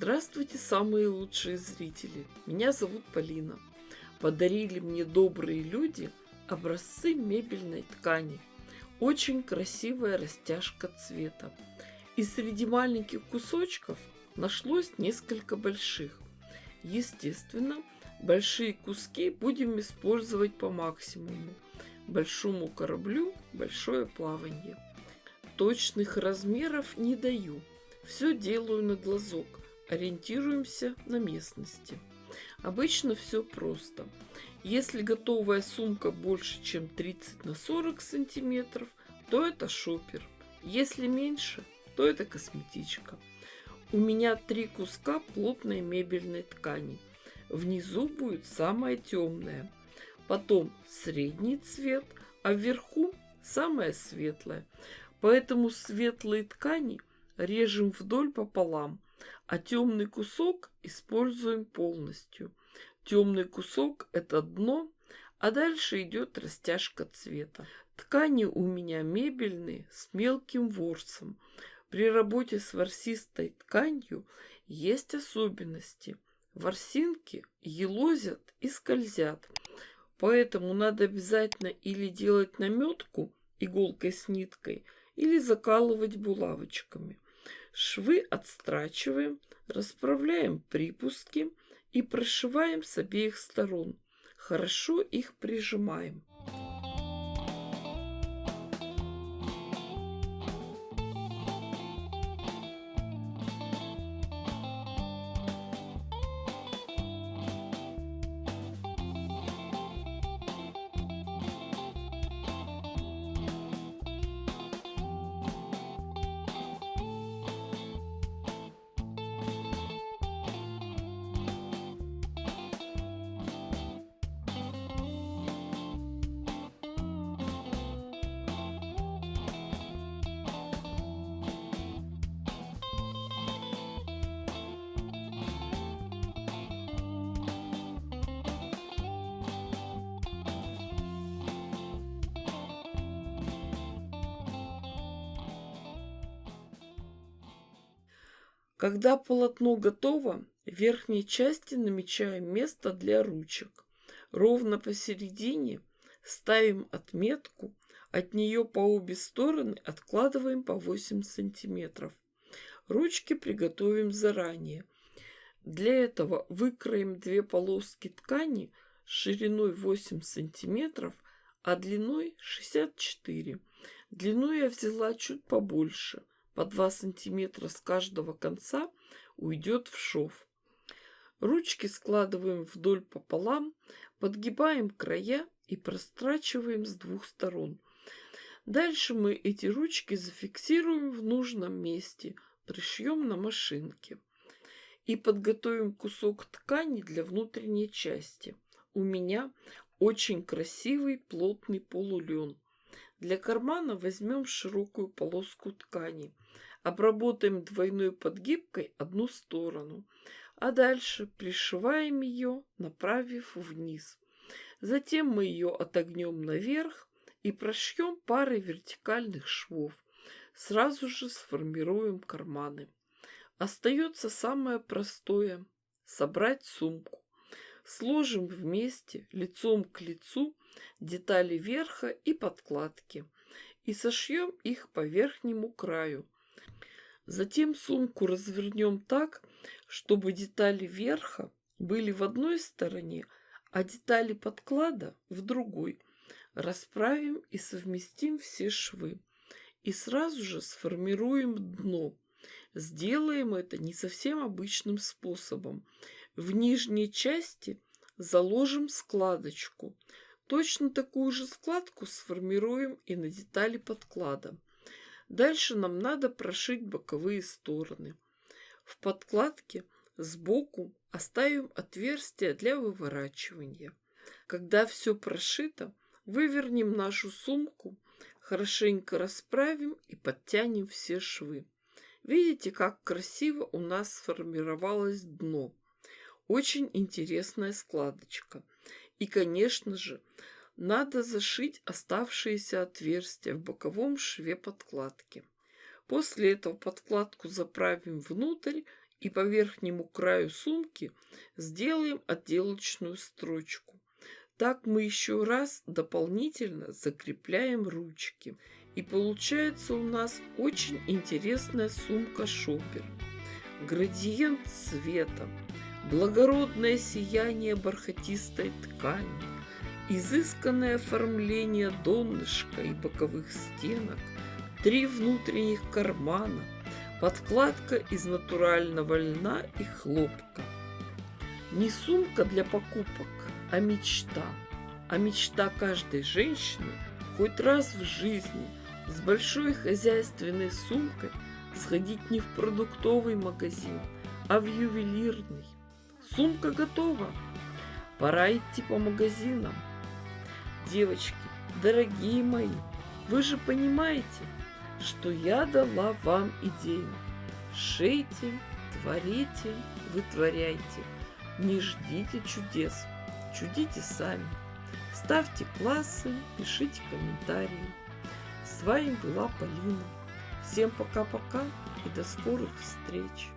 Здравствуйте, самые лучшие зрители! Меня зовут Полина. Подарили мне добрые люди образцы мебельной ткани. Очень красивая растяжка цвета. И среди маленьких кусочков нашлось несколько больших. Естественно, большие куски будем использовать по максимуму. Большому кораблю большое плавание. Точных размеров не даю. Все делаю на глазок. Ориентируемся на местности. Обычно все просто. Если готовая сумка больше, чем 30 на 40 сантиметров, то это шопер. Если меньше, то это косметичка. У меня 3 куска плотной мебельной ткани. Внизу будет самая темная, потом средний цвет, а вверху самая светлая. Поэтому светлые ткани режем вдоль пополам, а темный кусок используем полностью. Темный кусок – это дно, а дальше идет растяжка цвета. Ткани у меня мебельные с мелким ворсом. При работе с ворсистой тканью есть особенности. Ворсинки елозят и скользят, поэтому надо обязательно или делать наметку иголкой с ниткой, или закалывать булавочками. Швы отстрачиваем, расправляем припуски и прошиваем с обеих сторон. Хорошо их прижимаем. Когда полотно готово, в верхней части намечаем место для ручек. Ровно посередине ставим отметку, от нее по обе стороны откладываем по 8 сантиметров. Ручки приготовим заранее. Для этого выкроем 2 полоски ткани шириной 8 сантиметров, а длиной 64. Длину я взяла чуть побольше. По 2 сантиметра с каждого конца уйдет в шов. Ручки складываем вдоль пополам, подгибаем края и прострачиваем с 2 сторон. Дальше мы эти ручки зафиксируем в нужном месте, пришьем на машинке. И подготовим кусок ткани для внутренней части. У меня очень красивый плотный полулен. Для кармана возьмем широкую полоску ткани. Обработаем двойной подгибкой одну сторону, а дальше пришиваем ее, направив вниз. Затем мы ее отогнем наверх и прошьем парой вертикальных швов. Сразу же сформируем карманы. Остается самое простое – собрать сумку. Сложим вместе, лицом к лицу, детали верха и подкладки и сошьем их по верхнему краю. Затем сумку развернем так, чтобы детали верха были в одной стороне, а детали подклада в другой. Расправим и совместим все швы. И сразу же сформируем дно. Сделаем это не совсем обычным способом. В нижней части заложим складочку. Точно такую же складку сформируем и на детали подклада. Дальше нам надо прошить боковые стороны. В подкладке сбоку оставим отверстие для выворачивания. Когда все прошито, вывернем нашу сумку, хорошенько расправим и подтянем все швы. Видите, как красиво у нас сформировалось дно. Очень интересная складочка. И, конечно же, надо зашить оставшиеся отверстия в боковом шве подкладки. После этого подкладку заправим внутрь И по верхнему краю сумки сделаем отделочную строчку. Так мы еще раз дополнительно закрепляем ручки. И получается у нас очень интересная сумка-шопер. Градиент цвета, благородное сияние бархатистой ткани, изысканное оформление донышка и боковых стенок, 3 внутренних кармана, подкладка из натурального льна и хлопка. Не сумка для покупок, а мечта. А мечта каждой женщины хоть раз в жизни с большой хозяйственной сумкой сходить не в продуктовый магазин, а в ювелирный. Сумка готова. Пора идти по магазинам. Девочки, дорогие мои, вы же понимаете, что я дала вам идею. Шейте, творите, вытворяйте. Не ждите чудес, чудите сами. Ставьте классы, пишите комментарии. С вами была Полина. Всем пока-пока и до скорых встреч.